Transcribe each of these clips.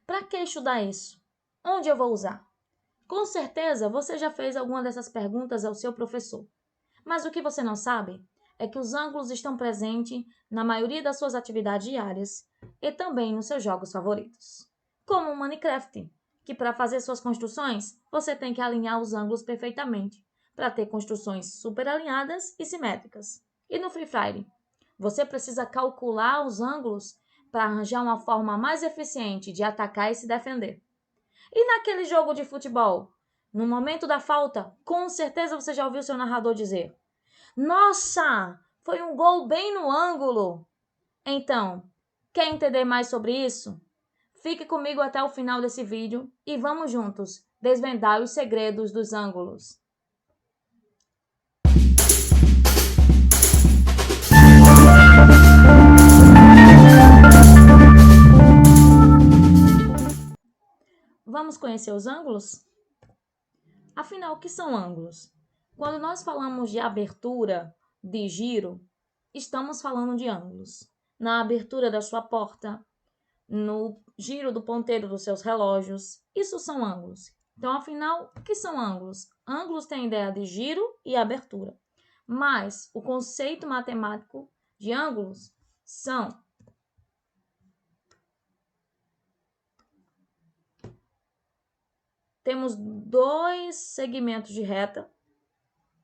Para que estudar isso? Onde eu vou usar? Com certeza você já fez alguma dessas perguntas ao seu professor. Mas o que você não sabe é que os ângulos estão presentes na maioria das suas atividades diárias e também nos seus jogos favoritos. Como o Minecraft, que para fazer suas construções você tem que alinhar os ângulos perfeitamente para ter construções super alinhadas e simétricas. E no Free Fire, você precisa calcular os ângulos para arranjar uma forma mais eficiente de atacar e se defender. E naquele jogo de futebol, no momento da falta, com certeza você já ouviu seu narrador dizer: "Nossa, foi um gol bem no ângulo!" Então, quer entender mais sobre isso? Fique comigo até o final desse vídeo e vamos juntos desvendar os segredos dos ângulos. Vamos conhecer os ângulos? Afinal, o que são ângulos? Quando nós falamos de abertura, de giro, estamos falando de ângulos. Na abertura da sua porta, no giro do ponteiro dos seus relógios, isso são ângulos. Então, afinal, o que são ângulos? Ângulos têm ideia de giro e abertura. Mas o conceito matemático de ângulos são temos dois segmentos de reta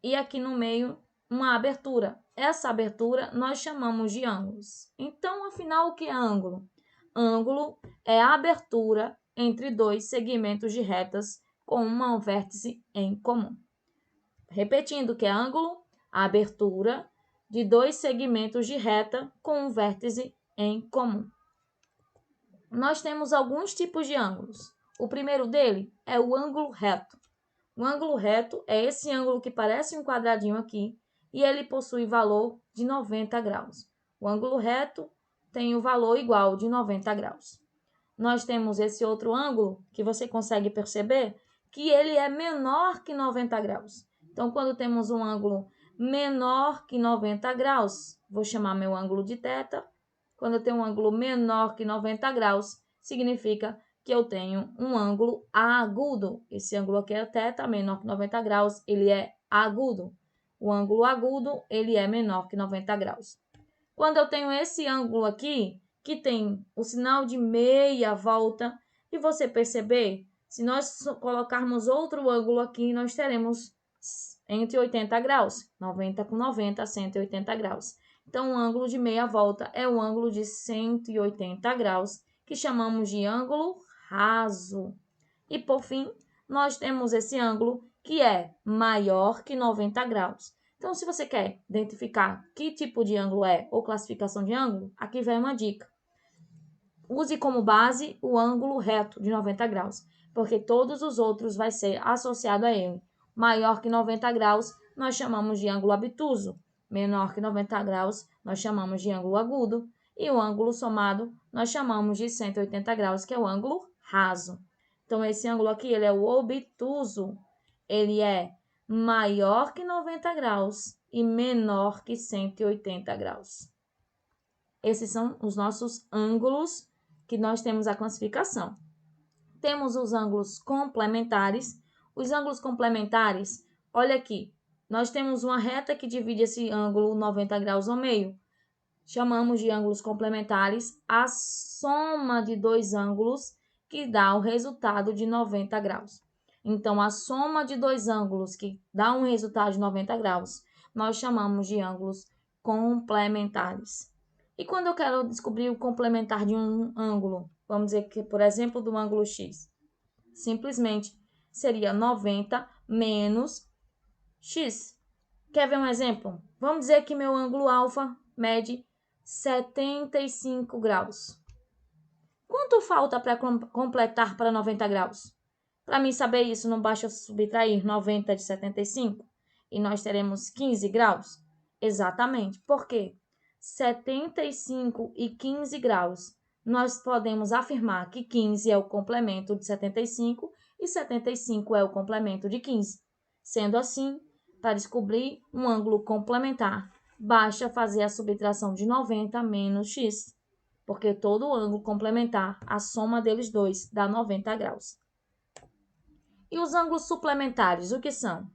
e aqui no meio uma abertura. Essa abertura nós chamamos de ângulos. Então, afinal, o que é ângulo? Ângulo é a abertura entre dois segmentos de retas com um vértice em comum. Repetindo o que é ângulo, a abertura de dois segmentos de reta com um vértice em comum. Nós temos alguns tipos de ângulos. O primeiro dele é o ângulo reto. O ângulo reto é esse ângulo que parece um quadradinho aqui e ele possui valor de 90 graus. O ângulo reto tem o valor igual de 90 graus. Nós temos esse outro ângulo que você consegue perceber que ele é menor que 90 graus. Então, quando temos um ângulo menor que 90 graus, vou chamar meu ângulo de θ. Quando eu tenho um ângulo menor que 90 graus, significa que eu tenho um ângulo agudo. Esse ângulo aqui é θ, menor que 90 graus, ele é agudo. O ângulo agudo, ele é menor que 90 graus. Quando eu tenho esse ângulo aqui, que tem o sinal de meia volta, e você perceber, se nós colocarmos outro ângulo aqui, nós teremos entre 80 graus, 90 com 90, 180 graus. Então, o ângulo de meia volta é o ângulo de 180 graus, que chamamos de ângulo raso. E, por fim, nós temos esse ângulo que é maior que 90 graus. Então, se você quer identificar que tipo de ângulo é ou classificação de ângulo, aqui vem uma dica. Use como base o ângulo reto de 90 graus, porque todos os outros vai ser associado a ele. Maior que 90 graus, nós chamamos de ângulo obtuso. Menor que 90 graus, nós chamamos de ângulo agudo. E o ângulo somado, nós chamamos de 180 graus, que é o ângulo raso. Então, esse ângulo aqui, ele é o obtuso. Ele é maior que 90 graus e menor que 180 graus. Esses são os nossos ângulos que nós temos a classificação. Temos os ângulos complementares. Os ângulos complementares, olha aqui, nós temos uma reta que divide esse ângulo 90 graus ao meio. Chamamos de ângulos complementares a soma de dois ângulos que dá o resultado de 90 graus. Então, a soma de dois ângulos que dá um resultado de 90 graus, nós chamamos de ângulos complementares. E quando eu quero descobrir o complementar de um ângulo, vamos dizer que, por exemplo, do ângulo x, simplesmente seria 90 menos x. Quer ver um exemplo? Vamos dizer que meu ângulo alfa mede 75 graus. Quanto falta para completar para 90 graus? Para mim saber isso, não basta eu subtrair 90 de 75 e nós teremos 15 graus? Exatamente. Por quê? 75 e 15 graus. Nós podemos afirmar que 15 é o complemento de 75 e 75 é o complemento de 15. Sendo assim, para descobrir um ângulo complementar, basta fazer a subtração de 90 menos x. porque todo ângulo complementar, a soma deles dois, dá 90 graus. E os ângulos suplementares, o que são?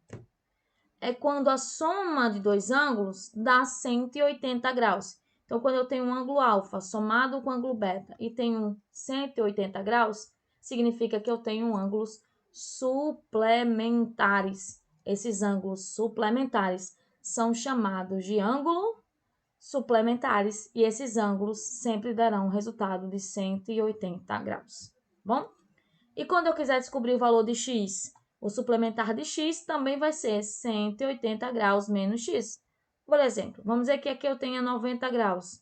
É quando a soma de dois ângulos dá 180 graus. Então, quando eu tenho um ângulo alfa somado com ângulo beta e tenho 180 graus, significa que eu tenho ângulos suplementares. Esses ângulos suplementares são chamados de ângulo suplementares e esses ângulos sempre darão um resultado de 180 graus. Bom? E quando eu quiser descobrir o valor de x, o suplementar de x também vai ser 180 graus menos x. Por exemplo, vamos dizer que aqui eu tenha 90 graus.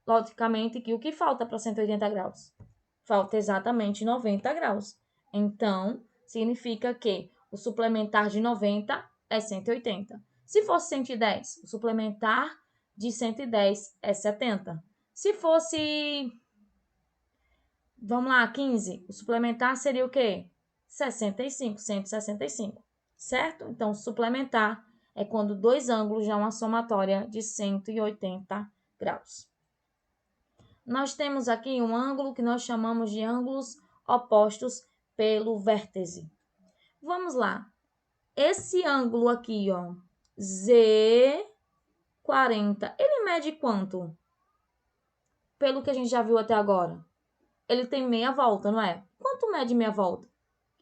Logicamente, que o que falta para 180 graus? Falta exatamente 90 graus. Então, significa que o suplementar de 90 é 180. Se fosse 110, o suplementar de 110 é 70. Se fosse, vamos lá, 15, o suplementar seria o quê? 65, 165, certo? Então, suplementar é quando dois ângulos já uma somatória de 180 graus. Nós temos aqui um ângulo que nós chamamos de ângulos opostos pelo vértice. Vamos lá. Esse ângulo aqui, ó, Z40, ele mede quanto? Pelo que a gente já viu até agora. Ele tem meia volta, não é? Quanto mede meia volta?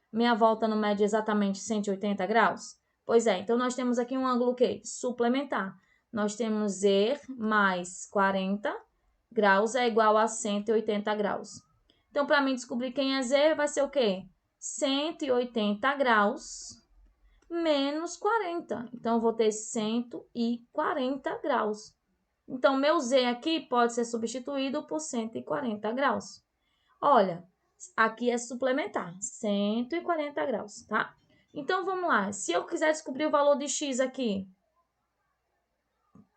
Meia volta não mede exatamente 180 graus? Pois é, então nós temos aqui um ângulo que? Suplementar. Nós temos Z mais 40 graus é igual a 180 graus. Então, para mim descobrir quem é Z, vai ser o quê? 180 graus menos 40. Então, eu vou ter 140 graus. Então, meu Z aqui pode ser substituído por 140 graus. Olha, aqui é suplementar, 140 graus, tá? Então, vamos lá. Se eu quiser descobrir o valor de x aqui,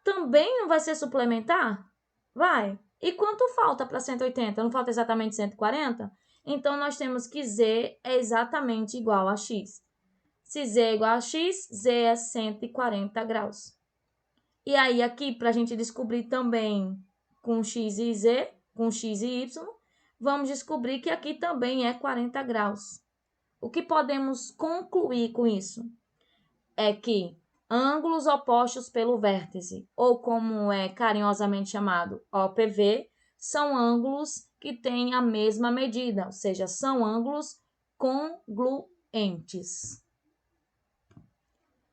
também não vai ser suplementar? Vai. E quanto falta para 180? Não falta exatamente 140? Então, nós temos que z é exatamente igual a x. Se z é igual a x, z é 140 graus. E aí, aqui, para a gente descobrir também com x e z, com x e y, vamos descobrir que aqui também é 40 graus. O que podemos concluir com isso? É que ângulos opostos pelo vértice, ou como é carinhosamente chamado, OPV, são ângulos que têm a mesma medida, ou seja, são ângulos congruentes.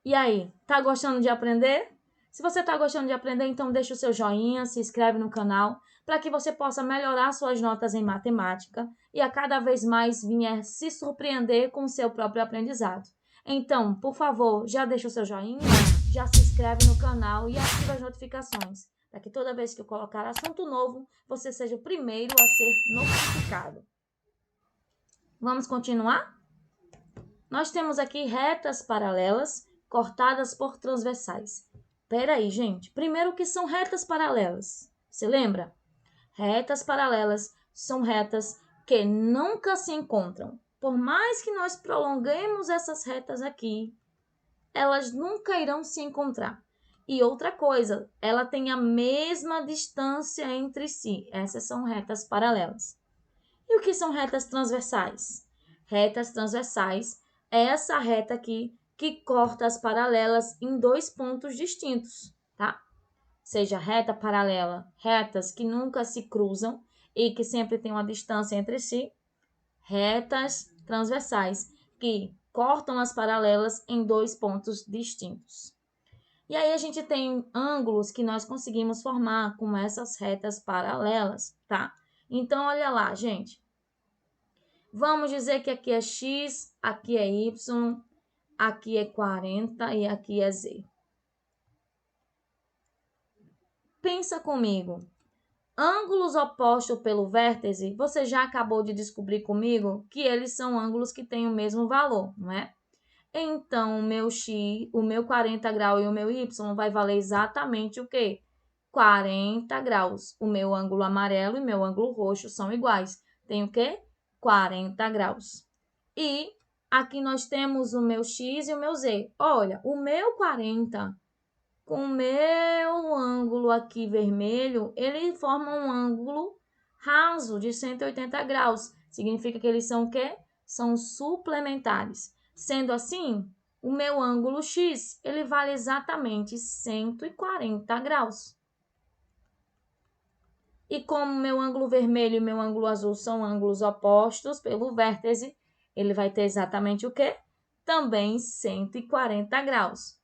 E aí, tá gostando de aprender? Se você tá gostando de aprender, então deixa o seu joinha, se inscreve no canal, para que você possa melhorar suas notas em matemática e a cada vez mais vir se surpreender com o seu próprio aprendizado. Então, por favor, já deixa o seu joinha, já se inscreve no canal e ativa as notificações, para que toda vez que eu colocar assunto novo, você seja o primeiro a ser notificado. Vamos continuar? Nós temos aqui retas paralelas cortadas por transversais. Peraí, gente. Primeiro, o que são retas paralelas? Você lembra? Retas paralelas são retas que nunca se encontram. Por mais que nós prolonguemos essas retas aqui, elas nunca irão se encontrar. E outra coisa, ela tem a mesma distância entre si. Essas são retas paralelas. E o que são retas transversais? Retas transversais é essa reta aqui que corta as paralelas em dois pontos distintos, tá? Seja reta paralela, retas que nunca se cruzam e que sempre tem uma distância entre si, retas transversais que cortam as paralelas em dois pontos distintos. E aí a gente tem ângulos que nós conseguimos formar com essas retas paralelas, tá? Então, olha lá, gente. Vamos dizer que aqui é x, aqui é y, aqui é 40 e aqui é z. Pensa comigo. Ângulos opostos pelo vértice, você já acabou de descobrir comigo que eles são ângulos que têm o mesmo valor, não é? Então, o meu x, o meu 40 graus e o meu y vai valer exatamente o quê? 40 graus. O meu ângulo amarelo e meu ângulo roxo são iguais. Tem o quê? 40 graus. E aqui nós temos o meu x e o meu z. Olha, o meu 40 com o meu ângulo aqui vermelho, ele forma um ângulo raso de 180 graus. Significa que eles são o quê? São suplementares. Sendo assim, o meu ângulo X, ele vale exatamente 140 graus. E como meu ângulo vermelho e meu ângulo azul são ângulos opostos pelo vértice, ele vai ter exatamente o quê? Também 140 graus.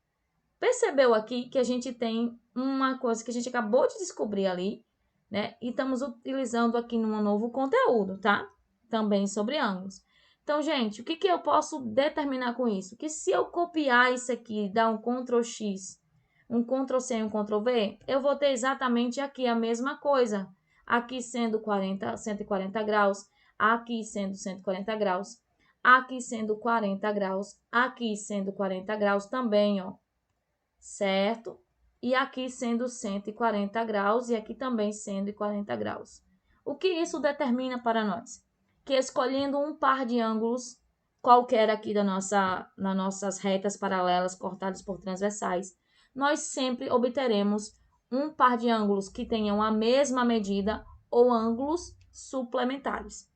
Percebeu aqui que a gente tem uma coisa que a gente acabou de descobrir ali, né? E estamos utilizando aqui num novo conteúdo, tá? Também sobre ângulos. Então, gente, o que eu posso determinar com isso? Que se eu copiar isso aqui, dar um Ctrl X, um Ctrl C e um Ctrl V, eu vou ter exatamente aqui a mesma coisa. Aqui sendo 140 graus, aqui sendo 140 graus, aqui sendo 40 graus, aqui sendo 40 graus também, ó. Certo? E aqui sendo 140 graus e aqui também sendo 40 graus. O que isso determina para nós? Que escolhendo um par de ângulos qualquer aqui nas nossas retas paralelas cortadas por transversais, nós sempre obteremos um par de ângulos que tenham a mesma medida ou ângulos suplementares.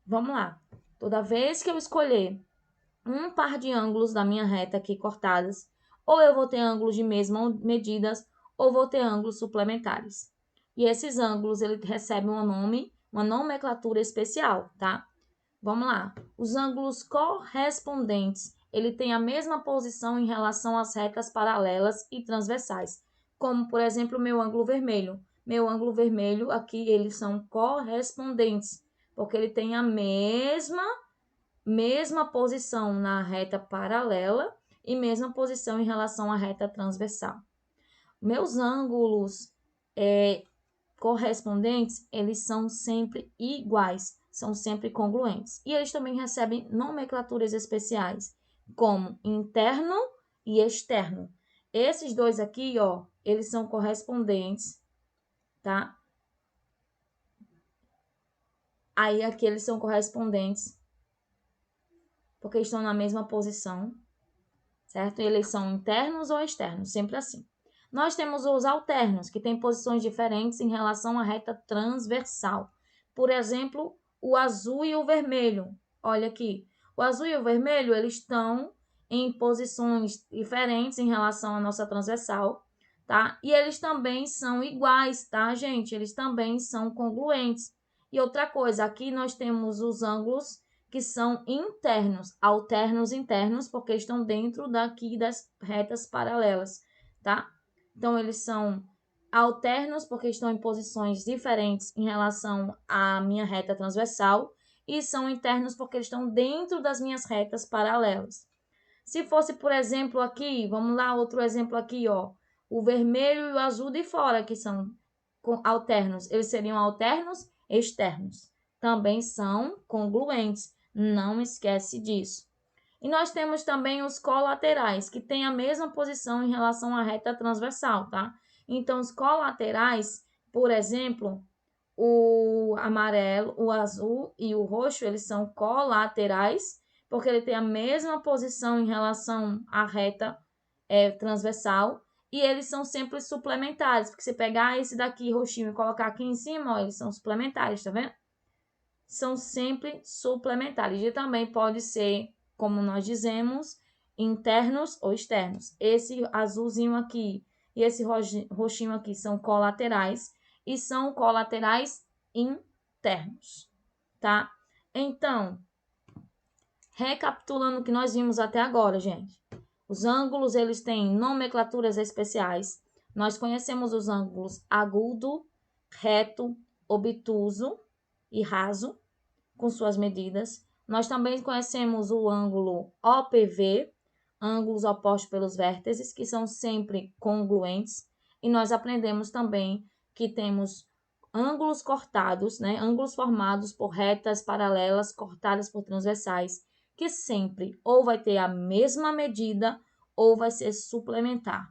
Vamos lá. Toda vez que eu escolher um par de ângulos da minha reta aqui cortadas, ou eu vou ter ângulos de mesma medidas, ou vou ter ângulos suplementares. E esses ângulos, ele recebem uma nomenclatura especial, tá? Vamos lá. Os ângulos correspondentes, ele tem a mesma posição em relação às retas paralelas e transversais, como, por exemplo, o meu ângulo vermelho. Meu ângulo vermelho, aqui, eles são correspondentes, porque ele tem a mesma posição na reta paralela e mesma posição em relação à reta transversal. Meus ângulos correspondentes, eles são sempre iguais, são sempre congruentes. E eles também recebem nomenclaturas especiais, como interno e externo. Esses dois aqui, ó, eles são correspondentes, tá? Aí aqui eles são correspondentes porque estão na mesma posição, certo? E eles são internos ou externos, sempre assim. Nós temos os alternos, que têm posições diferentes em relação à reta transversal. Por exemplo, o azul e o vermelho. Olha aqui, o azul e o vermelho, eles estão em posições diferentes em relação à nossa transversal, tá? E eles também são iguais, tá, gente? Eles também são congruentes. E outra coisa, aqui nós temos os ângulos que são internos, alternos internos, porque estão dentro daqui das retas paralelas, tá? Então, eles são alternos porque estão em posições diferentes em relação à minha reta transversal e são internos porque eles estão dentro das minhas retas paralelas. Se fosse, por exemplo, aqui, vamos lá, outro exemplo aqui, ó, o vermelho e o azul de fora, que são alternos, eles seriam alternos externos. Também são congruentes. Não esquece disso. E nós temos também os colaterais, que têm a mesma posição em relação à reta transversal, tá? Então, os colaterais, por exemplo, o amarelo, o azul e o roxo, eles são colaterais, porque ele tem a mesma posição em relação à reta transversal, e eles são sempre suplementares, porque se pegar esse daqui roxinho e colocar aqui em cima, ó, eles são suplementares, tá vendo? São sempre suplementares. E também pode ser, como nós dizemos, internos ou externos. Esse azulzinho aqui e esse roxinho aqui são colaterais e são colaterais internos, tá? Então, recapitulando o que nós vimos até agora, gente. Os ângulos, eles têm nomenclaturas especiais. Nós conhecemos os ângulos agudo, reto, obtuso e raso, com suas medidas. Nós também conhecemos o ângulo OPV, ângulos opostos pelos vértices, que são sempre congruentes. E nós aprendemos também que temos ângulos cortados, né? Ângulos formados por retas paralelas cortadas por transversais, que sempre ou vai ter a mesma medida ou vai ser suplementar,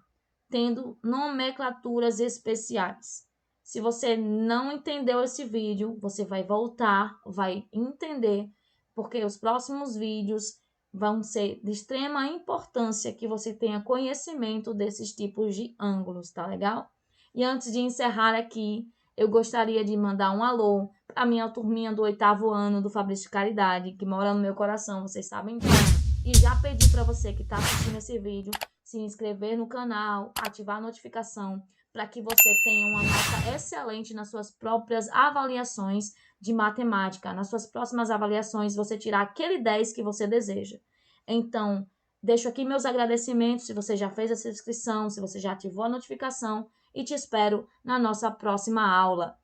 tendo nomenclaturas especiais. Se você não entendeu esse vídeo, você vai voltar, vai entender, porque os próximos vídeos vão ser de extrema importância que você tenha conhecimento desses tipos de ângulos, tá legal? E antes de encerrar aqui, eu gostaria de mandar um alô a minha turminha do 8º ano do Fabrício de Caridade, que mora no meu coração, vocês sabem disso. E já pedi para você que está assistindo esse vídeo se inscrever no canal, ativar a notificação, para que você tenha uma nota excelente nas suas próprias avaliações de matemática. Nas suas próximas avaliações, você tirar aquele 10 que você deseja. Então, deixo aqui meus agradecimentos se você já fez essa inscrição, se você já ativou a notificação, e te espero na nossa próxima aula.